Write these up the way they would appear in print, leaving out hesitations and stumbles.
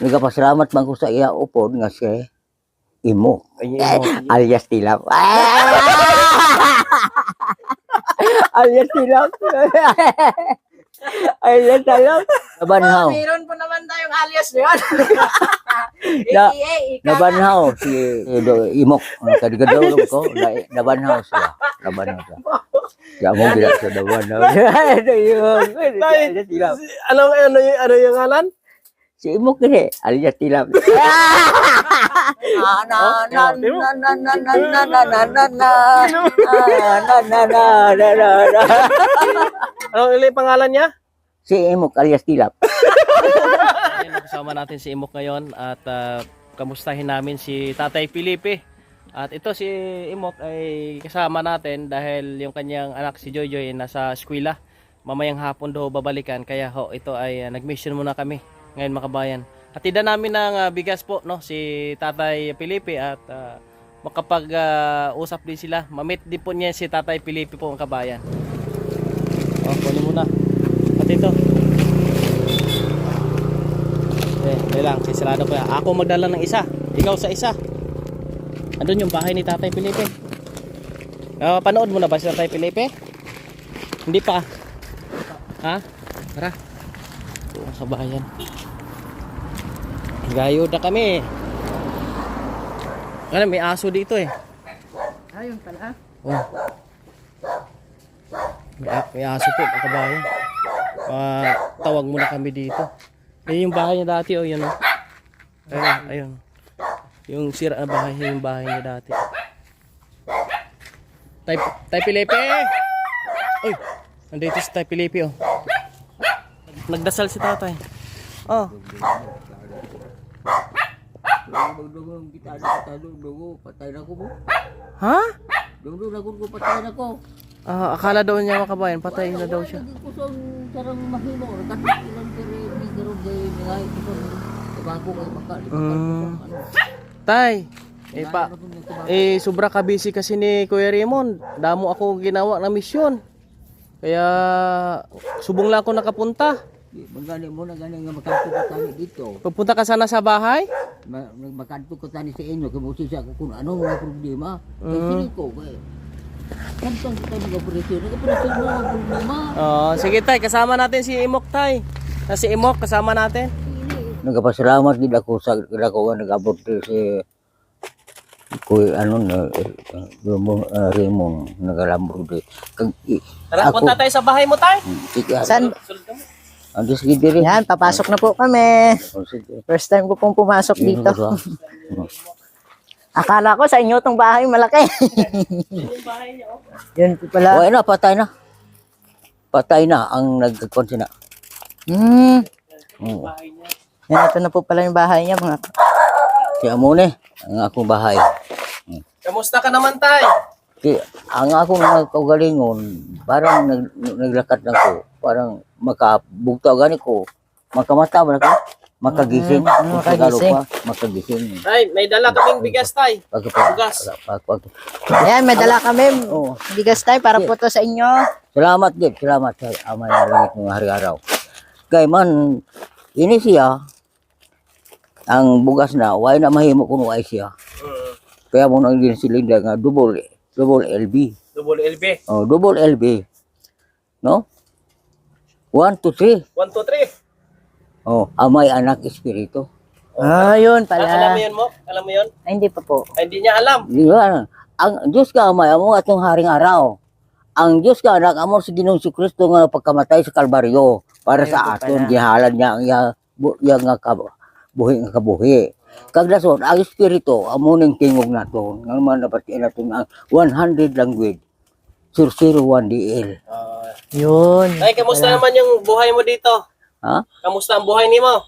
nagapasalamat man ko sa iya upod nga siya imo. Ay, imo. Alias tilap. Alias tilap. Alias tilap. Nabanhaw. Meron po naman tayong alias yun. Na- Nabanhaw si Imok. Kadigadaw lang ko. Nabanhaw siya. Nabanhaw siya. Kaya mo gila sa nabanhaw. Alias tilap. Ano yung ngalan? Si Imok kasi. Alias tilap. Anong ili pangalan niya? Si Imok alias tilap. Ayun, kasama natin si Imok ngayon at kamustahin namin si Tatay Felipe. At ito si Imok ay kasama natin dahil yung kanyang anak si Joyjoy ay nasa eskwela. Mamayang hapon daw babalikan kaya ito ay nag-mission muna kami ngayon mga kabayan. Hatida namin ng bigas po no si Tatay Felipe at makapag-usap din sila. Mamit din po niya si Tatay Felipe po mga kabayan. Kunin muna. At ito. Okay lang, sisirado ko yan. Ako magdala ng isa, ikaw sa isa. Andun yung bahay ni Tatay Felipe. Panood mo na ba si Tatay Felipe? Hindi pa. Ha? Tara. Mga kabayan. Gayo na kami. Alam, may aso dito eh. Ayun pala. Oh. May aso po, mga kabayan. Tawag muna kami dito. Ayun yung bahay niya dati, oh, yun oh. Ayun. Yung sira na bahay niya, yung bahay niya dati. Tay Felipe! Uy! Nandito si Tay Felipe, oh. Nagdasal si tatay. Oh. Patay na ko mo. Ha? Doon ako ko patay na ko. Akala daw niya mga kabayan, patay na daw siya. Hindi ko sa sarang mahimo. Katilang pero hindi garong gawin nga ito. Tabako kay bakal. Tay, sobra ka busy kasi ni Kuya Raymond. Damo ako ginawa na misyon. Kaya subong lang ako nakapunta. Magani mo na gani nga makanto ko tani dito. Pupunta ka sana sa bahay? Makanto ko tani sa inyo kay mo siya kung ano mga problema. Kasi ko kay kantong kita nag-operasyon mo ang problema. Sige tay, kasama natin si Imok tay. Si Imok kasama natin. Nagapasalamat gid ako sa dako nag-abot si Kuy ano na Raymond nagalambro di. Tara, punta tayo sa bahay mo tay. San? Andis gid diri. Yan, papasok na po kami. First time ko pong pumasok dito. Akala ko sa inyo tong bahay malaki. Yan po pala. Wala na, patay na. Patay na ang nagkonsina. Yan, ito na po pala yung bahay niya mga. Kaya mo ni ang akong bahay. Kamusta ka naman tay? Kaya ang akong nagkagalingon, parang naglakat na ko. Parang makabugtaw gani ko. Makamata ba ko? Makagising. Makagising. Tay, may dala kaming bigas tay. Bugas. Yan, may dala kami. Bigas tayo para po to sa inyo. Salamat din. Salamat sa amay na langit ng hari-araw. Kaya man, ini siya, ang bugas na, why na mahimo kung why siya. Kaya mo nang silinda nga double LB. Double LB. Double LB. No? 1, 2, 3. 1, 2, 3. Amay anak espiritu. Yun pala. Alam mo yun mo? Alam mo yun? Ay, hindi pa po. Ay, hindi niya alam. Diba? Ang Diyos ka amay amo atong haring araw. Ang Diyos ka anak amo si Ginoong Kristo nga pagkamatay sa Kalbaryo para sa aton gihalan niya nga buhi nga kabuhi. Kagdason ang espiritu amo ning tingog naton nga man dapat naton ang 100 language. 001 DL. Yun. Tay, kamusta naman yung buhay mo dito? Ha? Kamusta ang buhay ni mo?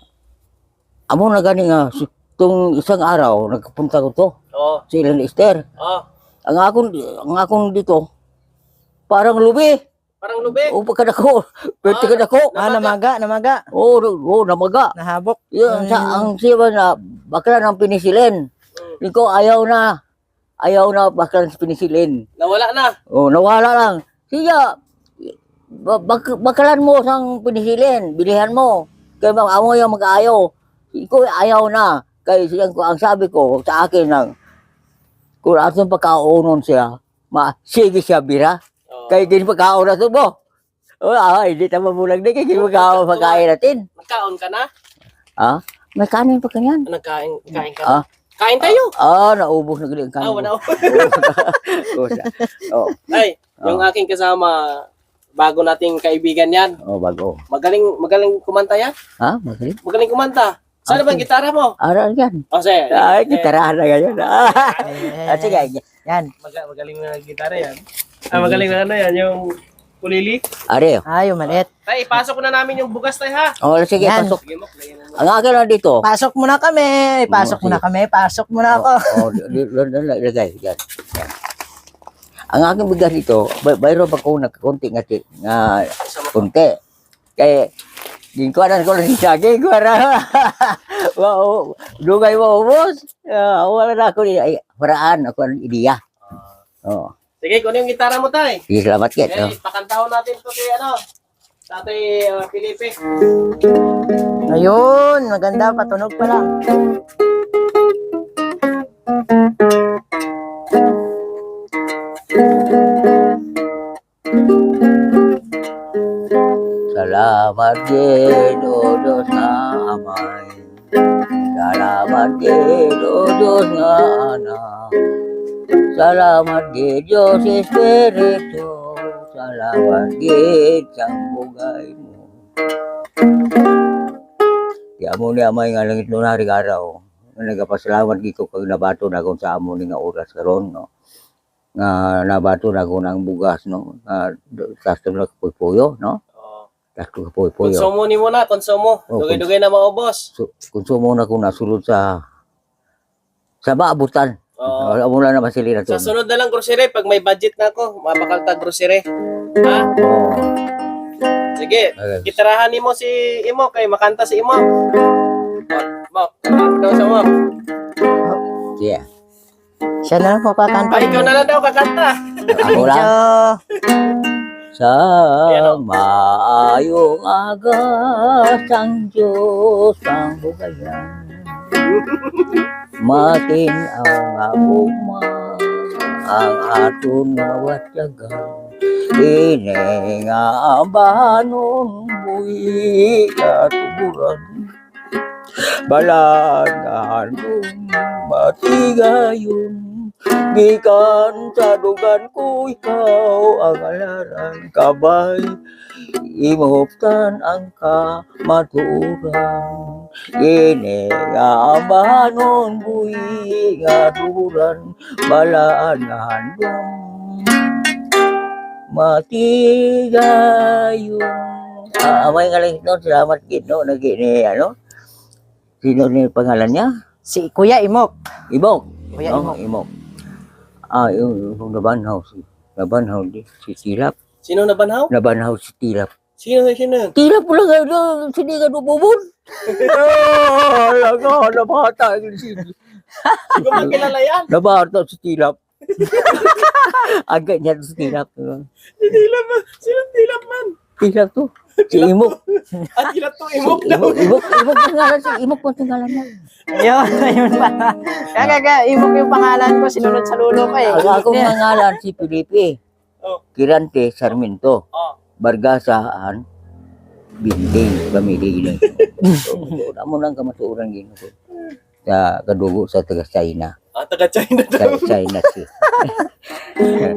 Amo na gani nga tung isang araw nagpunta ko to Oo. sa Ilan Esther. Oh. Ang akong dito parang lubi. Parang lube. O pagkadako. Pwede kadako. Namaga. Namaga. Nahabok. Yun, ang siya na bakla ng pinisilin. Ikaw ayaw na bakla ng pinisilin. Nawala na. Nawala lang. Siya, bakalan mo sang pinisilin, bilihan mo. Kaya amo yung mag-ayaw. Ikaw ayaw na. Kaya siyang, ang sabi ko sa akin ng, kung atong pagkaunon siya, sige siya bira. Oo. Kaya gini pagkaunon natin mo. Hindi tama mulang din. Kaya gini pagkain natin. Nagkaon ka na? May kanin pa kanyan. Kain ka Ah. na? Kain tayo. Naubos na galing kanin. Wala. Oh, Ay, yung aking kasama, bago nating kaibigan yan. bago. Magaling kumanta yan? Magaling. Magaling kumanta. Saan ba ang gitara mo? Aral yan. O, sige. Kitarahan na ngayon. Sige. Yan. Magaling na gitara yan. Magaling na ano yan, yung kulili. Are. Yung maliit. Tay, ipasok ko na namin yung bugas tay ha. Sige, Yan. pasok. Sige mo, lagyan mo. Ang akin na dito. Pasok muna kami. Pasok muna kami. Pasok muna ako. Lagay. Yan. Ang aking bigas dito, bayro pa ko nagkakunti nga kunti. Kaya, ginkuanan ko lang sa akin, wow, dugay mo ubos. Wala na ako, paraan ako ang ideya. Sige, kunin yung gitara mo tay. Sige, salamat kit. Okay, pakantahon natin to kay Tatay Felipe. Ayun. Maganda. Patunog pa lang. Salamat din, O Diyos na Amay. Salamat din, O Diyos na Anak. Salamat din, Diyos Espiritu. Salamat din sa bugay mo. Kaya mo ni Amay nga langit nun haring araw. Nagapasalamat dito kag nabato na kung sa amo ni nga oras karon, no? Nga nabato na ko ng bugas, no? Sastom na kapuyo, no? Sastom kapuyo. Konsumo ni mo na, konsumo. Dugay-dugay na maubos. Konsumo na ko nasulod sa maabutan. Amo na naman sila na to. Sa sunod na lang grocery, pag may budget na ako, mapakalta grocery. Ha? Sige, gitarahan ni mo si Imo, kay makanta si Imo. Mo, daw sa mo. Yeah. Siya na lang po kakanta. Ikaw na lang daw kakanta. Ako lang. Medyo Sa maayong agas ang Diyos ang bukayan. Matin ang aguma ang aton mawatyagan. Ini nga banon buhi at tuburan. Balangan matigayon. Gikan sa dugan ko ikaw ang alaran kabay. Imuptan ang kamaturan. Ini nga banon buhi nga tuburan. Balangan matigayon. Amay nga lang ito, salamat kito. Nagini, Sino ni pangalan niya? si Kuya Imok. Ibok. Kuya Imok. Imok. Yung nabanhaw si Tilap. Sino nabanhaw? Nabanhaw si Tilap. Sino? Tilap mo lang ngayon, sini ka nububon. Nabata. Hindi ko makilala yan. Nabata si Tilap. Agad niya si Tilap. Sinong tilap man? Tilap to. Si Imok. At tilap to, Imok daw. Imok pangalan si Imok po pangalan niya. Ayun pa. Kaya Imok yung pangalan ko. Sinunod sa lulo ko eh. Ang akong pangalan si Felipe. Kirante Sarmiento. Bargasaan. Binding pamilya gini. Amo lang kamatuoran gini ko. Sa kadugo sa taga China. Taga China daw. Sa China si.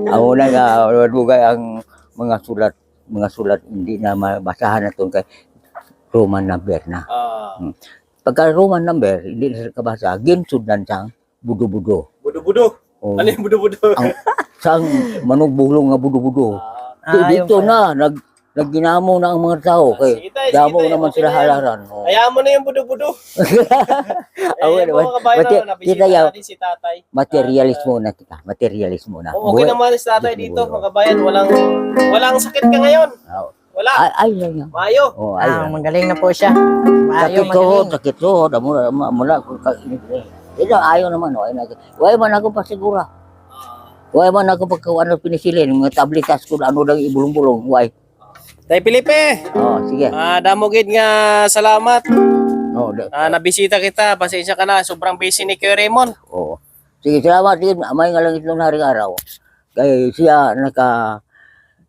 Amo na nga bugay ang mga sulat hindi na mabasahan naton kay Roman number na. Pagka Roman number hindi na kabasa ginsudnan sang budo-budo. Budo-budo. Oh, Ano yung budo-budo? sang manugbulong nga budo-budo. Dito na nagginamo na ang mga tao kay damo naman sila halaran. Hayaan mo na yung budo-budo. Yung mga kabayan na nabisita natin si tatay. Materialismo na kita. Materialismo na. Okay naman si tatay dito, mga kabayan. Walang sakit ka ngayon. Wala. Ay lang. Mayo. Magaling na po siya. Ayaw Sakit to. Mula ko ito ayaw naman. Why man ako pasigura. Why man ako pagkaano pinisilin. Mga tablitas ko ano lang ibulong-bulong. Why? Tay Felipe. Sige. Damogid nga salamat. No, nabisita kita. Pasensya ka na. Sobrang busy ni Kuya Raymond. Oo. Sige, salamat din. Amay nga lang itong haring araw. Kaya siya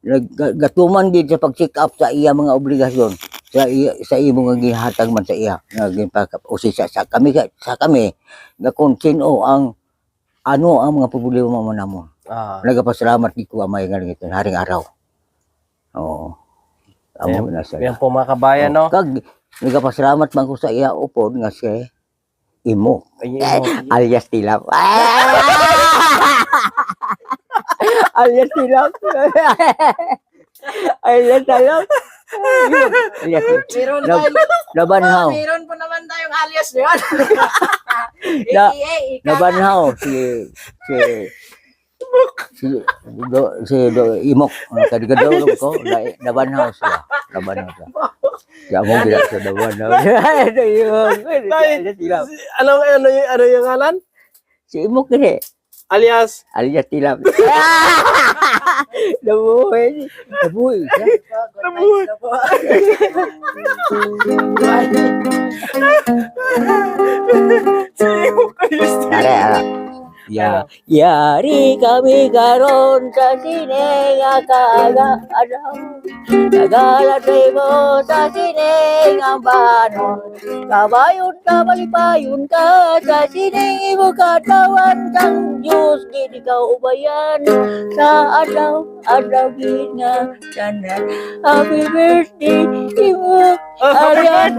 nagatuman din sa pag-check up sa iya mga obligasyon. Sa imong nga gihatag man sa iya. O sa kami na kung sino ang mga problema mo namo. Nagapasalamat di ko amay nga lang itong haring araw. Oo. Amo na siya. Yan po mga kabayan, no? Kag nagapasalamat man ko sa iya upod nga siya imo. Alias tilap. Alias tilap. Alias tilap. Alias Meron tilap. Nabanhaw. Meron po naman tayong alias yun. Na- AKA, ika. Nabanhaw si Imok. Kadigadaw ko. Nabanhaw siya. Kaya mo gila sa nabanhaw. Alias tilap. Ano yung ngalan? Si Imok kasi. Alias? Alias tilap. Nabuhay. Nabuhay siya. Nabuhay. Ya, yari kami karon sa sinenga kaagaadaw. Nagalatay mo sa sinenga banon. Kabayon ka, malipayon ka sa sineng imo katawan kang Diyos. Di ka ubayan sa adlaw gina tanan. Happy birthday, imo. Alias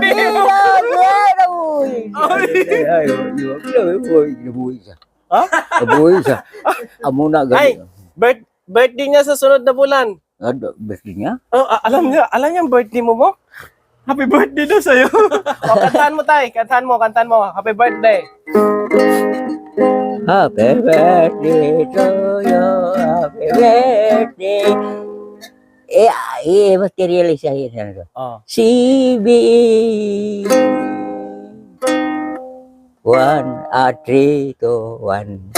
Nabuhay siya. Ha? Nabuhay siya. Amo na Ay! gani. Birthday niya sa sunod na bulan. Birthday niya? Oh, alam niya ang birthday mo mo? Happy birthday daw sa'yo. O, kantahan mo tayo. Kantahan mo. Happy birthday. Happy birthday to you. Happy birthday. Materialis siya yun. Oh. CB 1, 3, 2, 1.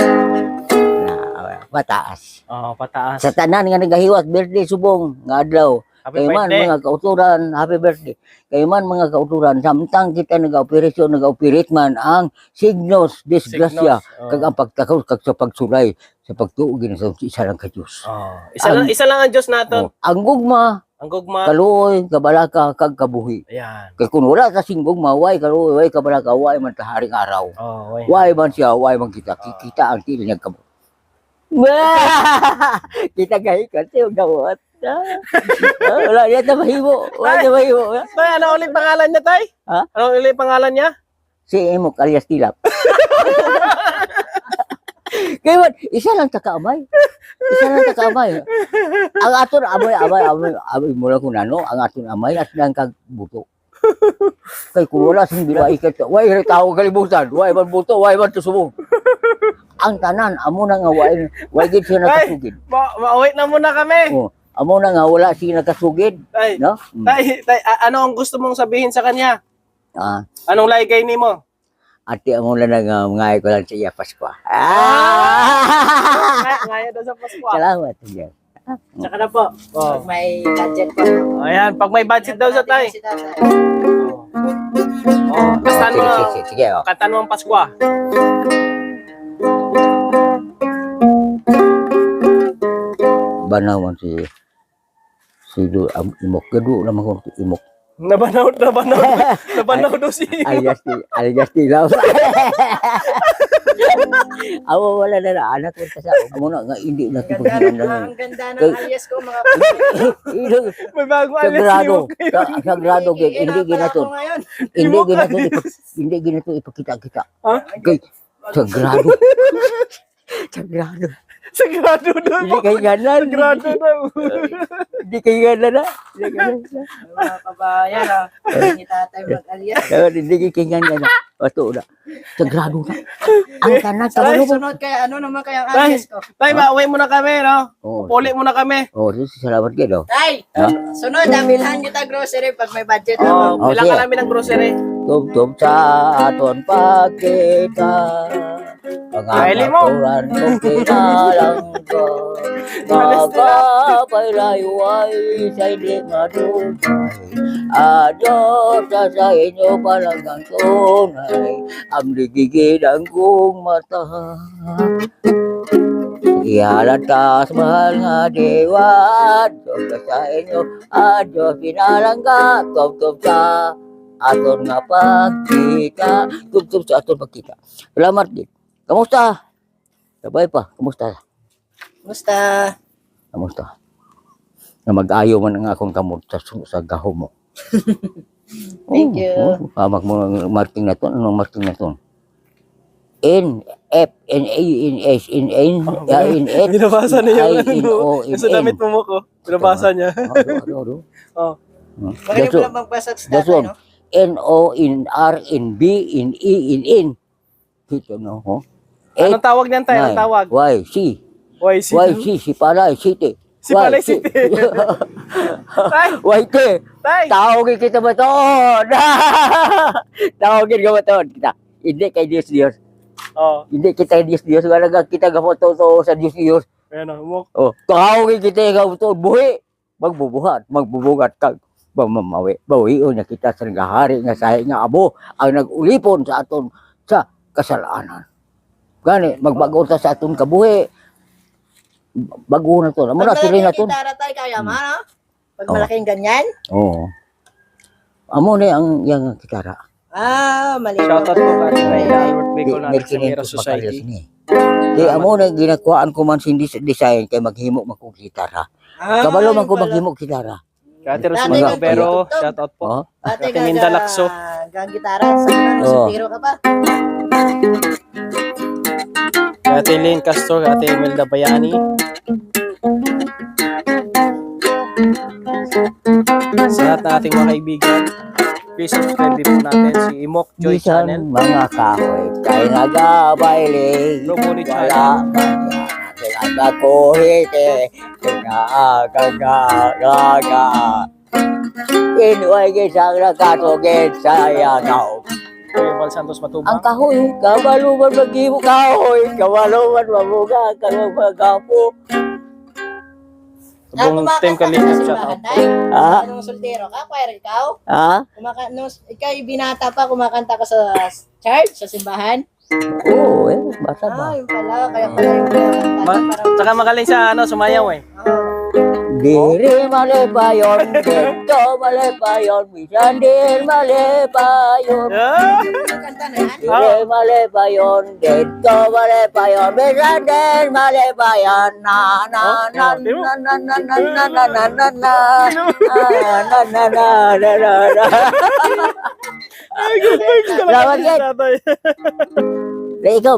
Pataas. Oh, pataas. Sa tanan nga nagahiwat, birthday subong, nga adlaw. Happy Kayo man birthday. mga kauturan, happy birthday. Kayo man mga kauturan, samtang kita nag-operasyon, nag-operate man ang signos, disgrasya, Signos, oh. kag ang pagtakaw, kag sa pagsulay, sa pagtuugin sa isa lang ka Diyos. Oh. Isa lang ang Diyos natin. Ang gugma, Ang gugma. kaluoy, kabalaka, kag kabuhi. Ayan. Kaya kung wala kasing gugma, way kaluoy, way kabalaka, way man taharing araw. Oh, wait. Way man siya, way man kita. Kita ang tili niya kamo. Kita gahi kasi yung gawat. Wala niya na mahimo. Wala niya mahimo. Tay, ano ulit pangalan niya, Tay? Ha? Ano ulit pangalan niya? Si Imok alias Tilap. Kaya man, isa lang takaamay. Ang aton amay mo lang kung ano, ang aton amay at lang kag buto. Kay kung wala sing bilay kay way tao kalibutan, way man buto, way man tusubong. Ang tanan amo na nga way gid siya nakasugid. Wait na muna kami. Oh, amo na nga wala siya nakasugid, Tay, no? tay, ano ang gusto mong sabihin sa kanya? Ah, Anong laygay ni mo? ati amo na nga ngay ko lang sa iya Pasko. Ngayon daw sa Pasko. Salamat niya. Tsaka na po. Oh. Pag may budget po. Ayan, pag may budget daw sa Tay. Si tatay. Oh, kantahan mo. Sige, oh. Kantahan mo ang Pasko. Banawan si Imok gadu naman ko Imok. Nabanaw daw si alias Tilap. Awo wala na anak ko sa amo na nga hindi na ko Ang ganda ng alias ko mga May bagong alias sagrado ni sagrado gid hindi ginato ngayon. hindi ginato ipakita kita. Ha? Kay sagrado Sagrado daw. hindi kay ganan Sagrado daw. hindi kay ganan na Mga kabayan, ni tatay mag-alias. hindi kay ganan na wato na sagrado na ang tanan sa Sabay, balo sunod kaya ano naman kaya ang alias ko. Tay, mauwi muna kami, no? oh Puli muna kami. salamat gid oh. Tay, Ha? sunod, bilhan kita grocery pag may budget Oh, ako. bilang sige. ka namin ng grocery. Tubtub sa aton pagkita Kaili mo. Pangangaturan kong kinalang ko Magkapay layuay sa hindi madugay. Adios sa inyo palagang tunay. Ang ligigidang kong mata. Ialatas mahal nga dewa. Adios sa inyo. Adios pinalangga. Tub-tub sa aton nga pagkita. Tub-tub sa aton pagkita. Salamat din. Kamusta? Sabay pa. Kamusta? Musta? Kamusta? Na mag-ayo man ang akong kamot sa gaho mo. Thank you. Hamak mo ang marking na to. Anong marking na to? N, F, N, A, N, S, N, N, N, S, Binabasa niya yung I, N, O, N, Yung sa damit mo ko. Binabasa niya. Oh. Bakit mo lang magbasa sa That's tatay, one. no? N, O, N, R, N, B, N, E, N, N. Ito no, ho? Anong tawag niyan tayo? Anong tawag? Y, C. Why si Y, C, si Palay, City. Si Palay City. Tay! Y, T. Tay! Tawagin kita ba to? Tawagin ka ba to? Kita. Hindi kay Diyos Diyos. Oh, Hindi kita Diyos Diyos. Wala ka kita gafoto to sa Diyos Diyos. ayan o. Umok. Oh, tawagin kita gafoto. Buhi. Magbubuhat ka. Mamawi. Bawion na kita sa nagahari nga sahi nga abo ang nag-ulipon sa aton sa kasalanan. Gani, magbago ta sa aton kabuhi. Bago na to. Amo na sila na to. Gitara tayo kaya ma, no? Pag Oh. malaking ganyan. Oo. Amo na ang yang kitara. Mali. Shoutout po kay Albert Bicol natin sa Mira Merkinento Society. Di amo na ginakuhaan ko man sin design kay maghimo man kog gitara. Kabalo man ko maghimo kitara. Kay Ate Dati Rosemary nga, Obero, tutugtog. shoutout po. Oh. Ate Ate Minda Lacso. Gang gitara. Sa ano, Oh. tiro ka pa. Kay Ate Lynn Castor, kay Ate Imelda Bayani. Sa lahat ng ating mga kaibigan, please subscribe din po natin si Imok Joy Bisan Channel. mga kahoy kay nagabayling. Roboni Wala Channel. man yan nakuhiti. Kinagagaga. Inuay gisang nakatugid sa yagaw. Kay Val Santos Ang Matubang. kahoy, kabaluman mag-ibo kahoy. Kabaluman mabuga, kang magapo. Subong Team Kalingap, shoutout po. Ha? Anong soltero ka? Choir ikaw? Ha? Ikaw yung binata pa, kumakanta ka sa church, sa simbahan? Oo, basta ba? Yun pala. Kaya pala yung kumakanta. Tsaka magaling sa sumayaw eh. Diri mali pa yun, dito mali pa yun, minsan din mali pa yun. Kanta na yan? Diri mali pa yun, dito mali pa yun, minsan din mali pa yun. Na na na na na na na na na na na na na na na na. Ay, good vibes talaga Salamat, si Ed. tatay. Ikaw,